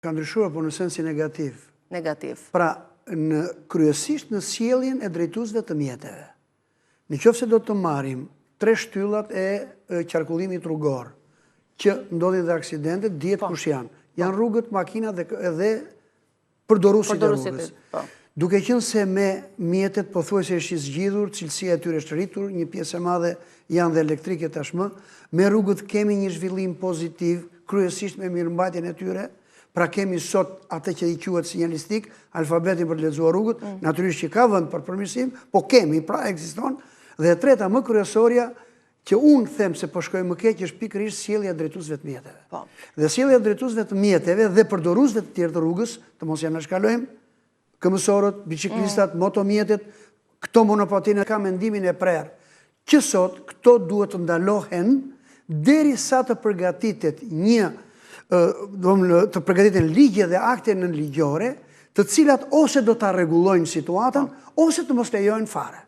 Ka ndryshuar, por në sensi negativ. Negativ. Pra, kryesisht në sjelljen e drejtuesve të mjeteve. Në qoftë se do të marrim 3 shtyllat e qarkullimit rrugor, që ndodhin dhe aksidentet, dihet kush janë. Janë rrugët, makinat dhe përdoruesit e rrugës. Duke qenë se me mjetet pothuajse është i zgjidhur, cilësia e tyre është rritur, një pjesë e madhe janë dhe elektrike tashmë, me rrugët kemi një zhvillim pozitiv, kryesisht me mirëmbajtjen e tyre. Pra kemi sot atë që i quhet sinjalistik, alfabetin për të lexuar rrugët, natyrisht që ka vend për përmirësim, po kemi, pra ekziston. Dhe e treta më kryesorja që unë them se po shkojmë më keq është pikërisht sjellja e drejtuesve të mjeteve. Dhe sjellja e drejtuesve të mjeteve dhe përdoruesve të tjerë të rrugës, të mos ja shkalojmë, këmbësorët, biçiklistat, motomjetet, këto monopatinat ka mendimin e prerë, që sot këto duhet të ndalohen derisa të përgatitet të përgatiten ligje dhe akte nënligjore, të cilat ose do ta rregullojnë situatën, ose të mos lejojnë fare.